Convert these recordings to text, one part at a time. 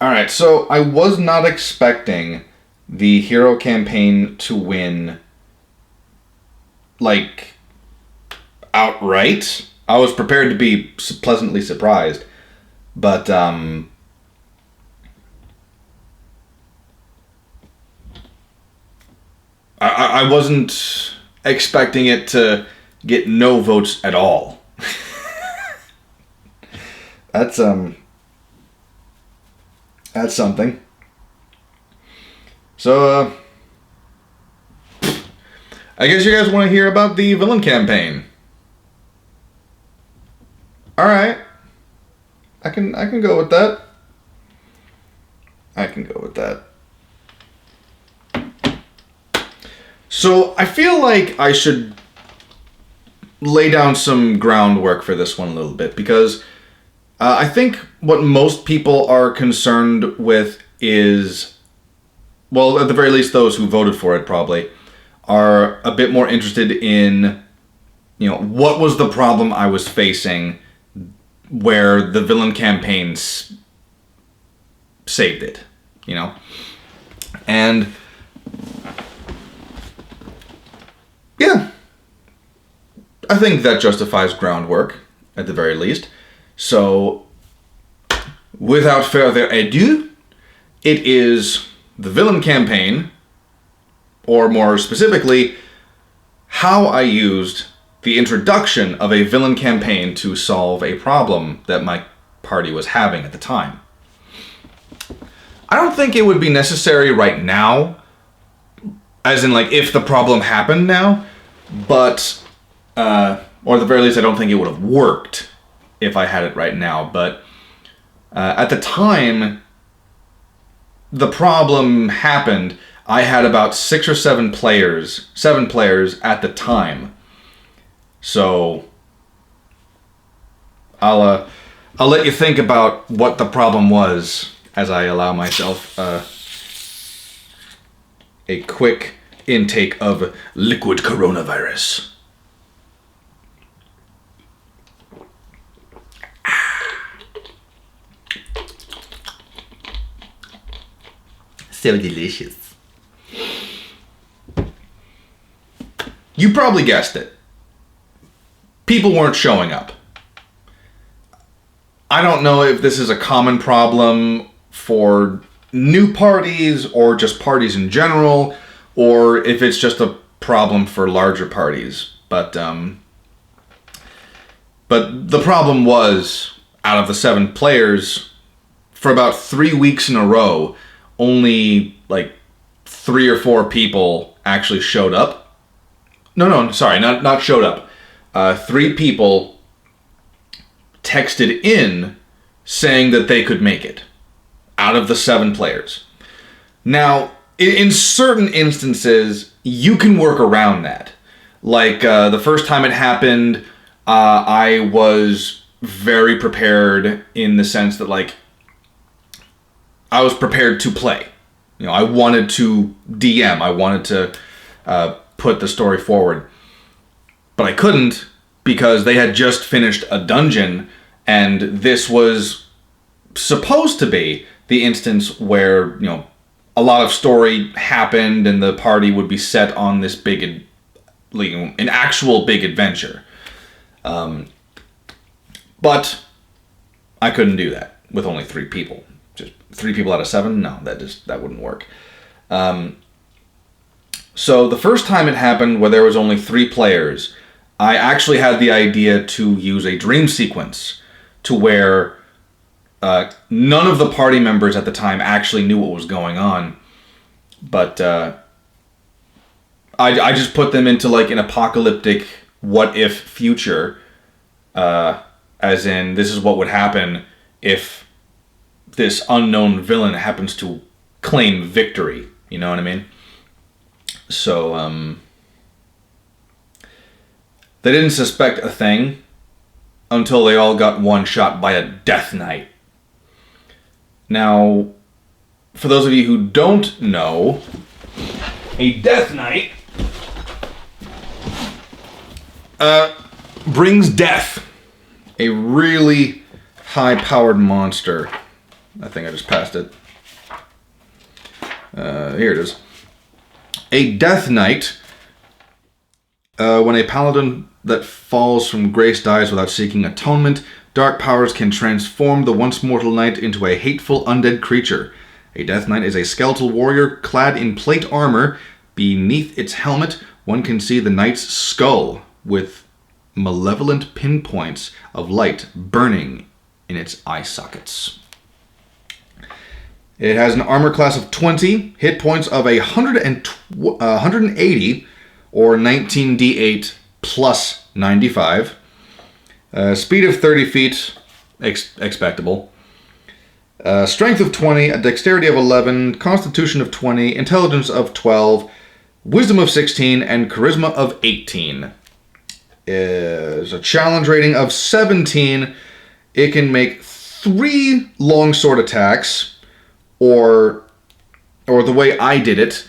Alright, so I was not expecting the hero campaign to win, like, outright. I was prepared to be pleasantly surprised, but, I wasn't expecting it to get no votes at all. That's something. So, I guess you guys want to hear about the villain campaign. Alright. I can go with that. I can go with that. So, I feel like I should lay down some groundwork for this one a little bit, because I think what most people are concerned with is, well, at the very least those who voted for it probably, are a bit more interested in, you know, what was the problem I was facing where the villain campaign saved it, you know? And yeah, I think that justifies groundwork, at the very least. So, without further ado, it is the villain campaign, or more specifically, how I used the introduction of a villain campaign to solve a problem that my party was having at the time. I don't think it would be necessary right now, as in, like, if the problem happened now, but, or at the very least, I don't think it would have worked if I had it right now, but at the time the problem happened, I had about 6 or 7 players at the time. So I'll let you think about what the problem was as I allow myself a quick intake of liquid coronavirus. So delicious. You probably guessed it. People weren't showing up. I don't know if this is a common problem for new parties or just parties in general, or if it's just a problem for larger parties. But the problem was, out of the 7 players, for about 3 weeks in a row, only like 3 or 4 people actually showed up. No, sorry, not showed up. 3 people texted in saying that they could make it out of the 7 players. Now, in certain instances, you can work around that. Like, the first time it happened, I was very prepared in the sense that, like, I was prepared to play. You know, I wanted to DM. I wanted to put the story forward. But I couldn't because they had just finished a dungeon, and this was supposed to be the instance where, you know, a lot of story happened and the party would be set on this big, an actual big adventure. But I couldn't do that with only 3 people. Just 3 people out of 7? No, that wouldn't work. So the first time it happened where there was only 3 players, I actually had the idea to use a dream sequence to where none of the party members at the time actually knew what was going on. But I just put them into like an apocalyptic what-if future, as in this is what would happen if this unknown villain happens to claim victory. You know what I mean? So, they didn't suspect a thing until they all got one shot by a death knight. Now, for those of you who don't know, a death knight brings death. A really high-powered monster I think I just passed it. Here it is. A Death Knight. When a paladin that falls from grace dies without seeking atonement, dark powers can transform the once mortal knight into a hateful undead creature. A Death Knight is a skeletal warrior clad in plate armor. Beneath its helmet, one can see the knight's skull with malevolent pinpoints of light burning in its eye sockets. It has an armor class of 20, hit points of 180, or 19d8 plus 95. Speed of 30 feet, expectable. Strength of 20, a dexterity of 11, constitution of 20, intelligence of 12, wisdom of 16, and charisma of 18. Is a challenge rating of 17. It can make 3 longsword attacks, or the way I did it,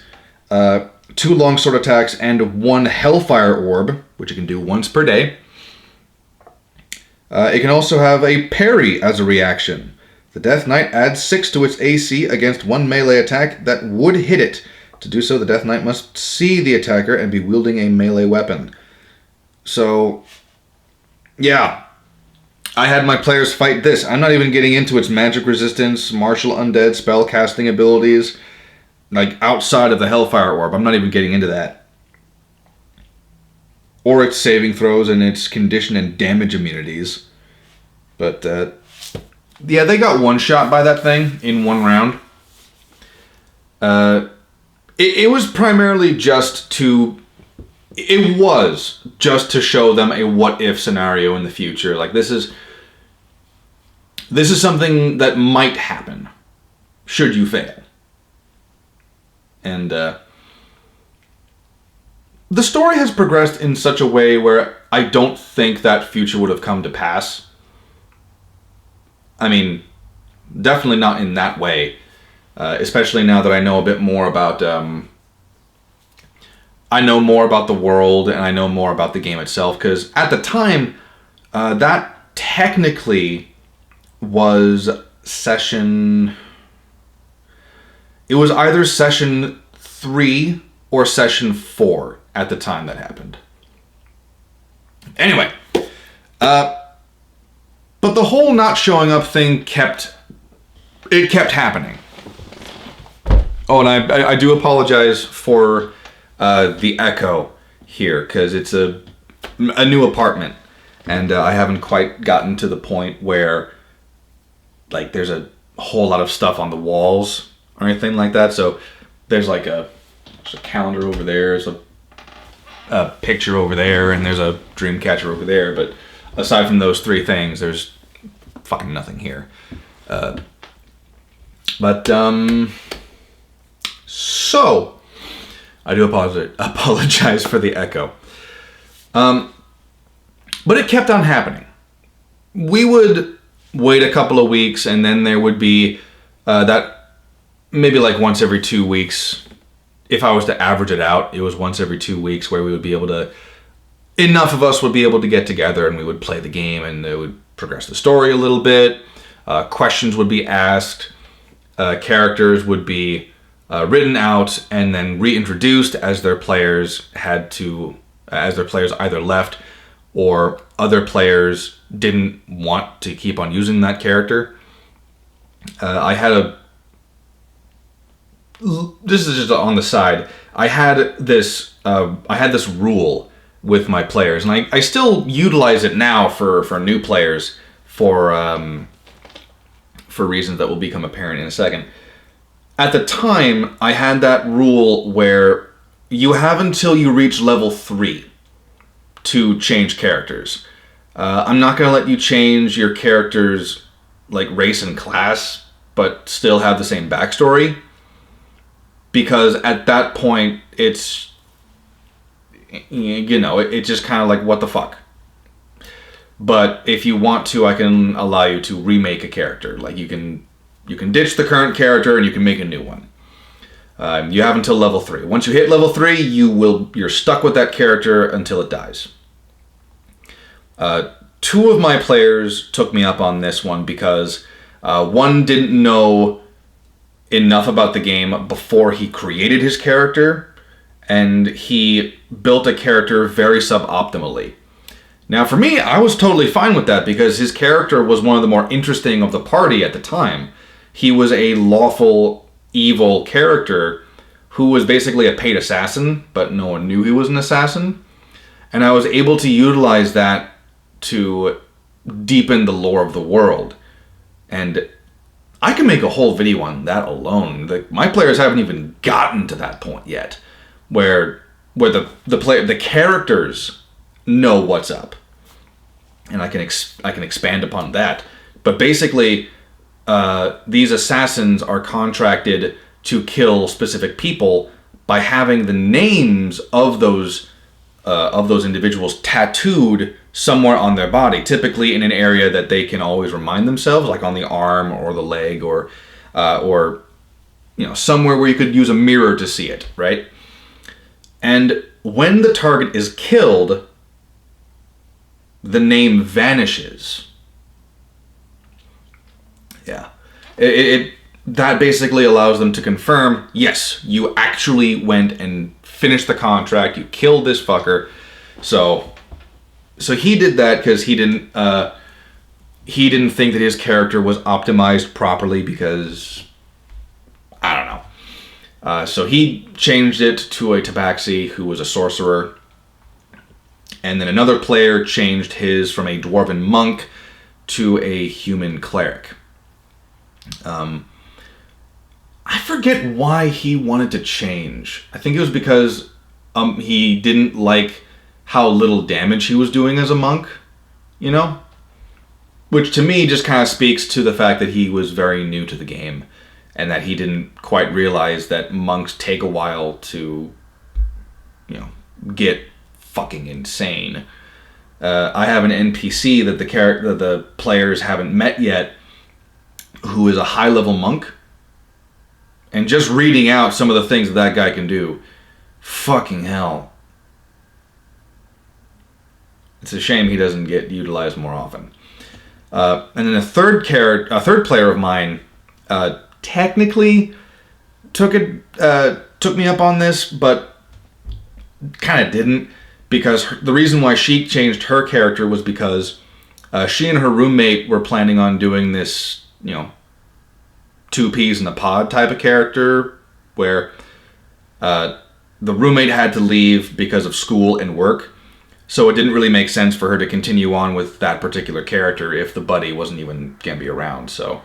2 longsword attacks and 1 hellfire orb, which it can do once per day. It can also have a parry as a reaction. The Death Knight adds 6 to its AC against 1 melee attack that would hit it. To do so, the Death Knight must see the attacker and be wielding a melee weapon. So, yeah. I had my players fight this. I'm not even getting into its magic resistance, martial undead, spell casting abilities, like outside of the Hellfire Orb. I'm not even getting into that. Or its saving throws and its condition and damage immunities. But, yeah, they got one shot by that thing in 1 round. It was primarily just to... It was just to show them a what-if scenario in the future. Like, this is something that might happen, should you fail. And, the story has progressed in such a way where I don't think that future would have come to pass. I mean, definitely not in that way. Especially now that I know a bit more about... I know more about the world, and I know more about the game itself, because at the time, that technically was session... It was either session 3 or session 4 at the time that happened. Anyway, but the whole not showing up thing kept happening. Oh, and I do apologize for... the echo here, because it's a new apartment, and I haven't quite gotten to the point where like there's a whole lot of stuff on the walls or anything like that. So there's like there's a calendar over there, there's a picture over there, and there's a dream catcher over there, but aside from those 3 things, there's fucking nothing here. So I do apologize for the echo. But it kept on happening. We would wait a couple of weeks, and then there would be that maybe like once every 2 weeks. If I was to average it out, it was once every 2 weeks where we would be able to... Enough of us would be able to get together, and we would play the game, and it would progress the story a little bit. Questions would be asked. Characters would be... written out and then reintroduced as their players either left or other players didn't want to keep on using that character. This is just on the side. I had this rule with my players, and I still utilize it now for new players for reasons that will become apparent in a second. At the time, I had that rule where you have until you reach level 3 to change characters. I'm not going to let you change your character's like race and class, but still have the same backstory. Because at that point, it's, it's just kind of like, what the fuck? But if you want to, I can allow you to remake a character. Like, you can ditch the current character and you can make a new one. You have until level 3. Once you hit level 3, you're stuck with that character until it dies. 2 of my players took me up on this one because One didn't know enough about the game before he created his character, and he built a character very suboptimally. Now, for me, I was totally fine with that because his character was one of the more interesting of the party at the time. He was a lawful, evil character who was basically a paid assassin, but no one knew he was an assassin. And I was able to utilize that to deepen the lore of the world. And I can make a whole video on that alone. My players haven't even gotten to that point yet, where the characters know what's up, and I can expand upon that. But basically, these assassins are contracted to kill specific people by having the names of those individuals tattooed somewhere on their body, typically in an area that they can always remind themselves, like on the arm or the leg, or somewhere where you could use a mirror to see it, right? And when the target is killed, the name vanishes. Yeah. That basically allows them to confirm, yes, you actually went and finished the contract, you killed this fucker. So he did that because he didn't think that his character was optimized properly because, I don't know. So he changed it to a tabaxi who was a sorcerer. And then another player changed his from a dwarven monk to a human cleric. I forget why he wanted to change. I think it was because he didn't like how little damage he was doing as a monk, Which to me just kind of speaks to the fact that he was very new to the game and that he didn't quite realize that monks take a while to, get fucking insane. I have an NPC that the players haven't met yet, who is a high-level monk, and just reading out some of the things that guy can do, fucking hell. It's a shame he doesn't get utilized more often. And then a third player of mine, technically took me up on this, but kind of didn't. Because the reason why she changed her character was because she and her roommate were planning on doing this, two peas in a pod type of character, where the roommate had to leave because of school and work. So it didn't really make sense for her to continue on with that particular character if the buddy wasn't even going to be around. So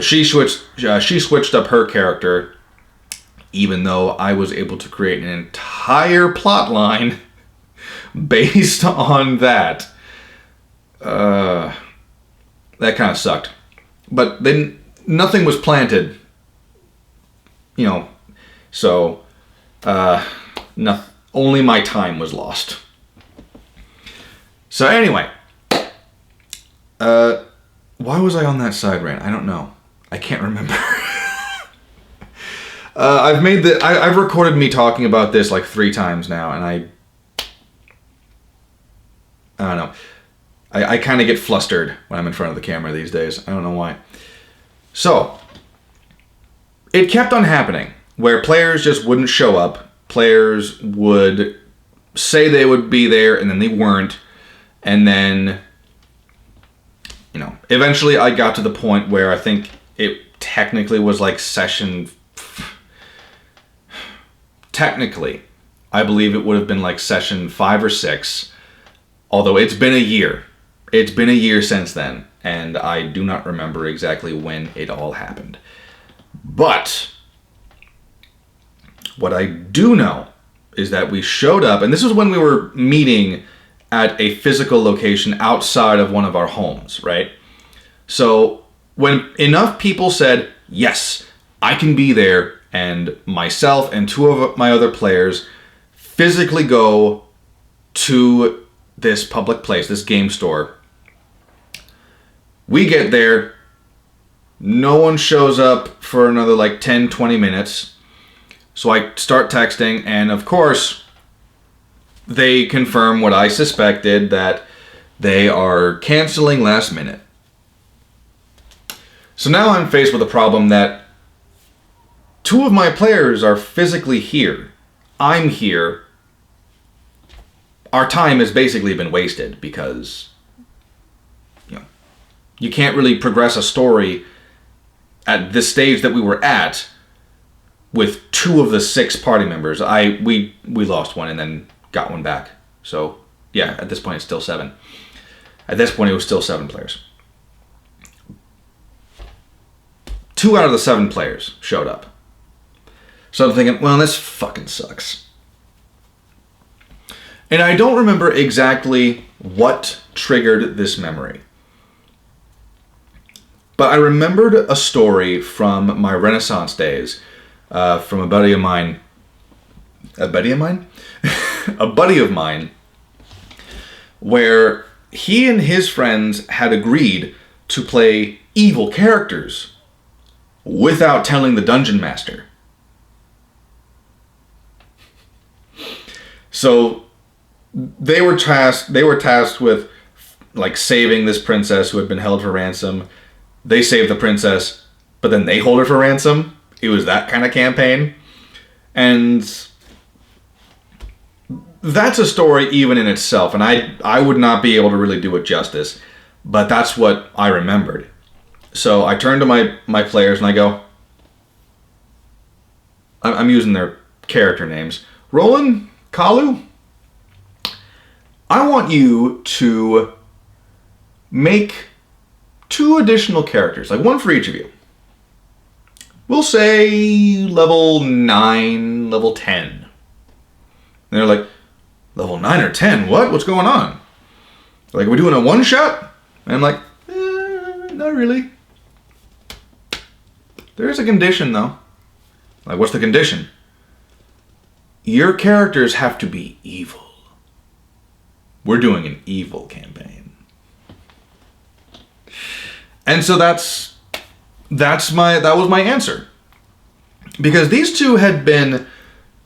she switched up her character, even though I was able to create an entire plot line based on that. That kind of sucked. But then nothing was planted. So only my time was lost. So anyway, why was I on that side rant? I don't know. I can't remember. I've recorded me talking about this like 3 times now, and I don't know. I kind of get flustered when I'm in front of the camera these days. I don't know why. So, it kept on happening, where players just wouldn't show up. Players would say they would be there, and then they weren't. And then, eventually I got to the point where I think it technically was like technically, I believe it would have been like session 5 or 6. Although it's been a year. It's been a year since then, and I do not remember exactly when it all happened. But what I do know is that we showed up, and this is when we were meeting at a physical location outside of one of our homes, right? So when enough people said, yes, I can be there, and myself and 2 of my other players physically go to this public place, this game store. We get there, no one shows up for another like 10-20 minutes. So I start texting, and of course, they confirm what I suspected, that they are canceling last minute. So now I'm faced with a problem that 2 of my players are physically here. I'm here. Our time has basically been wasted because, you can't really progress a story at this stage that we were at with 2 of the 6 party members. We lost one and then got one back. So yeah, at this point it's still 7. At this point it was still 7 players. 2 out of the 7 players showed up. So I'm thinking, well, this fucking sucks. And I don't remember exactly what triggered this memory. But I remembered a story from my Renaissance days, from a buddy of mine. A buddy of mine? A buddy of mine, where he and his friends had agreed to play evil characters without telling the dungeon master. So they were tasked with like saving this princess who had been held for ransom. They save the princess, but then they hold her for ransom. It was that kind of campaign. And that's a story even in itself, and I would not be able to really do it justice, but that's what I remembered. So I turn to my players and I go, I'm using their character names. Roland, Kalu, I want you to make 2 additional characters, like 1 for each of you. We'll say level 9, level 10. And they're like, level 9 or 10? What? What's going on? Like, are we doing a one-shot? And I'm like, not really. There's a condition, though. Like, what's the condition? Your characters have to be evil. We're doing an evil campaign. And so that was my answer. Because these 2 had been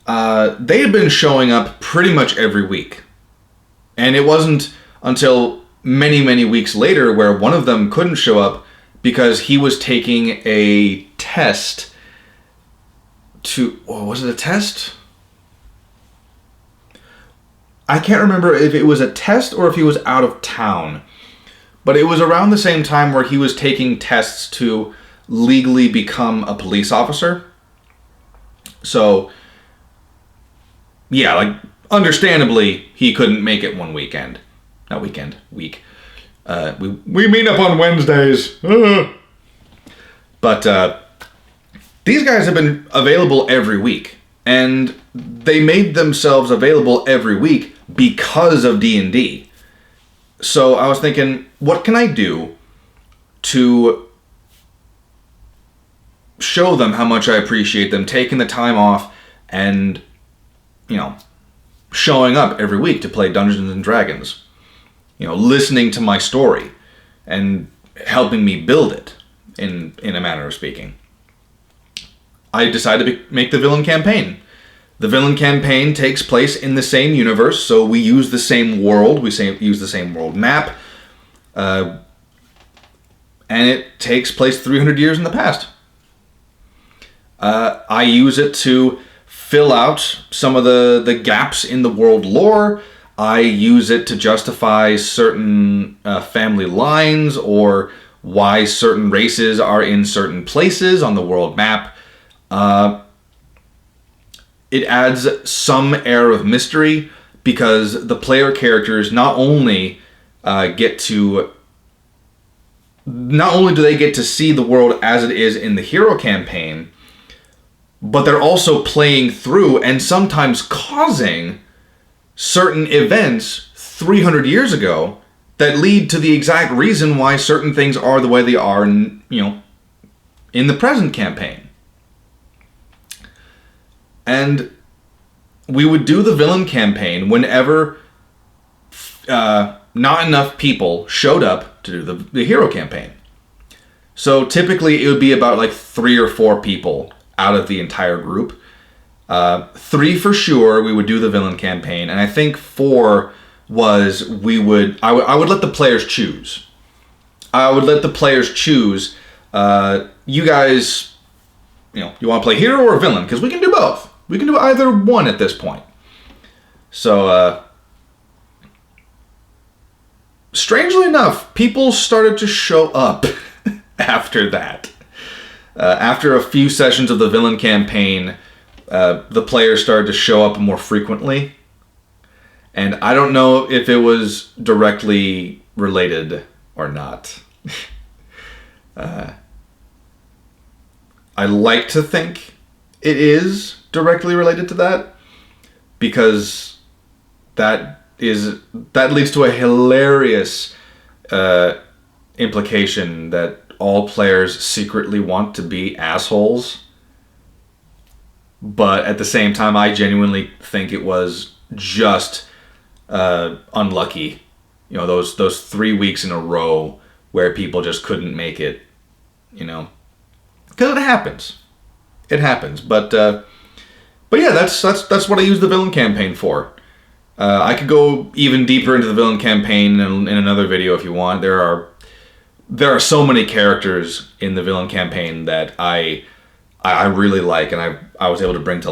they had been showing up pretty much every week. And it wasn't until many, many weeks later where one of them couldn't show up because he was taking a test was it a test? I can't remember if it was a test or if he was out of town. But it was around the same time where he was taking tests to legally become a police officer. So, yeah, like, understandably, he couldn't make it one weekend. Not weekend, week. We meet up on Wednesdays. But these guys have been available every week. And they made themselves available every week because of D&D. So I was thinking, what can I do to show them how much I appreciate them taking the time off and, showing up every week to play Dungeons and Dragons. Listening to my story and helping me build it, in a manner of speaking. I decided to make the villain campaign. The villain campaign takes place in the same universe, so we use the same world, use the same world map, and it takes place 300 years in the past. I use it to fill out some of the gaps in the world lore. I use it to justify certain family lines or why certain races are in certain places on the world map. It adds some air of mystery because the player characters not only do they get to see the world as it is in the hero campaign, but they're also playing through and sometimes causing certain events 300 years ago that lead to the exact reason why certain things are the way they are in the present campaign. And we would do the villain campaign whenever not enough people showed up to do the hero campaign. So typically it would be about like 3 or 4 people out of the entire group. 3 for sure we would do the villain campaign, and I think 4 was I would let the players choose. I would let the players choose You guys, you want to play hero or villain? Because we can do both. We can do either one at this point. So, strangely enough, people started to show up after that. After a few sessions of the villain campaign, the players started to show up more frequently. And I don't know if it was directly related or not. I like to think it is directly related to that, because that leads to a hilarious implication that all players secretly want to be assholes. But at the same time, I genuinely think it was just unlucky. Those 3 weeks in a row where people just couldn't make it. Because it happens. It happens. But yeah, that's what I use the villain campaign for. I could go even deeper into the villain campaign in another video if you want. There are so many characters in the villain campaign that I really like, and I was able to bring to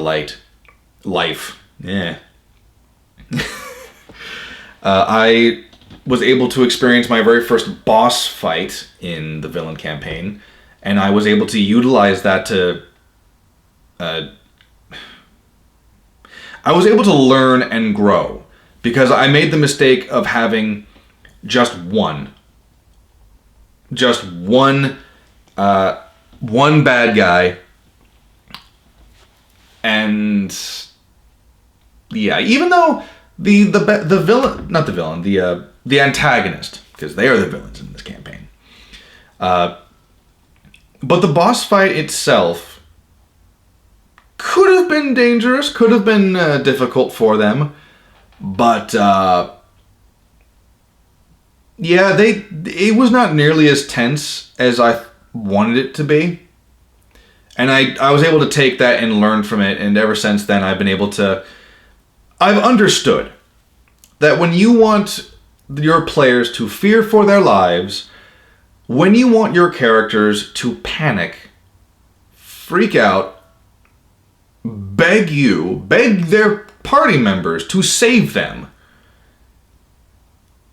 life. Yeah. I was able to experience my very first boss fight in the villain campaign, and I was able to utilize that to... I was able to learn and grow, because I made the mistake of having just one bad guy, and yeah, even though the villain, not the villain, the antagonist, because they are the villains in this campaign, but the boss fight itself could have been dangerous, could have been difficult for them, but yeah, it was not nearly as tense as I wanted it to be. And I was able to take that and learn from it, and ever since then I've understood that when you want your players to fear for their lives, when you want your characters to panic, freak out, beg their party members to save them,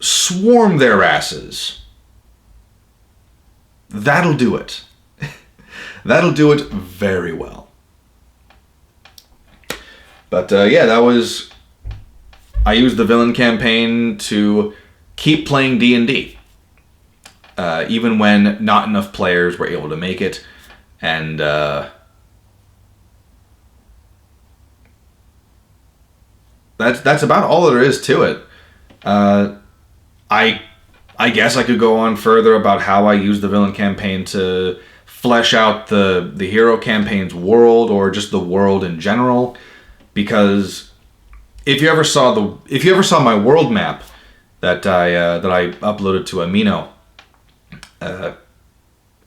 swarm their asses, that'll do it. That'll do it very well. But yeah, I used the villain campaign to keep playing D&D. Even when not enough players were able to make it. And that's about all there is to it. I guess I could go on further about how I use the villain campaign to flesh out the hero campaign's world, or just the world in general, because if you ever saw my world map that I uploaded to Amino,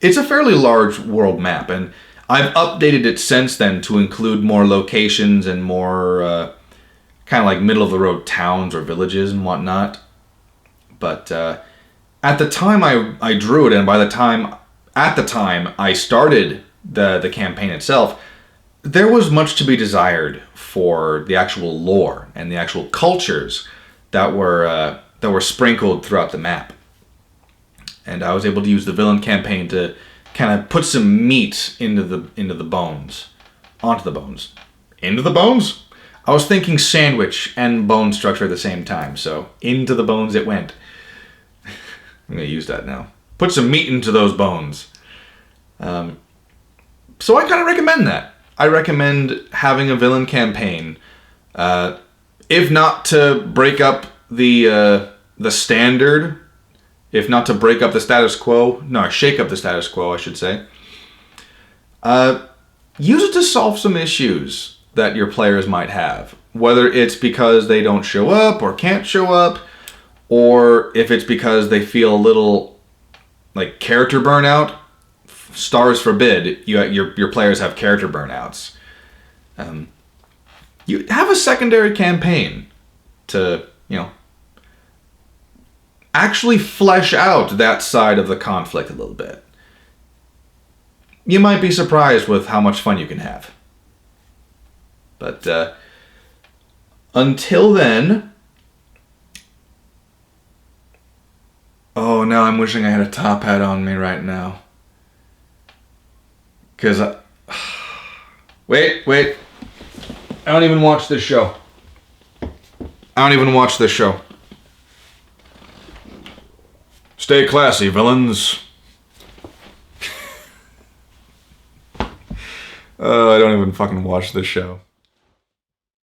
it's a fairly large world map, and I've updated it since then to include more locations and more kind of like middle of the road towns or villages and whatnot. But at the time I drew it, and at the time I started the campaign itself, there was much to be desired for the actual lore and the actual cultures that were sprinkled throughout the map. And I was able to use the villain campaign to kind of put some meat into the bones. Onto the bones. Into the bones? I was thinking sandwich and bone structure at the same time, so into the bones it went. I'm going to use that now. Put some meat into those bones. So I kind of recommend that. I recommend having a villain campaign. If not to break up the standard, if not to break up the status quo, no, shake up the status quo, I should say. Use it to solve some issues that your players might have. Whether it's because they don't show up or can't show up, or if it's because they feel a little like character burnout. Stars forbid your players have character burnouts. You have a secondary campaign to, actually flesh out that side of the conflict a little bit. you might be surprised with how much fun you can have. But until then... Oh, now I'm wishing I had a top hat on me right now. Because Wait. I don't even watch this show. Stay classy, villains. I don't even fucking watch this show.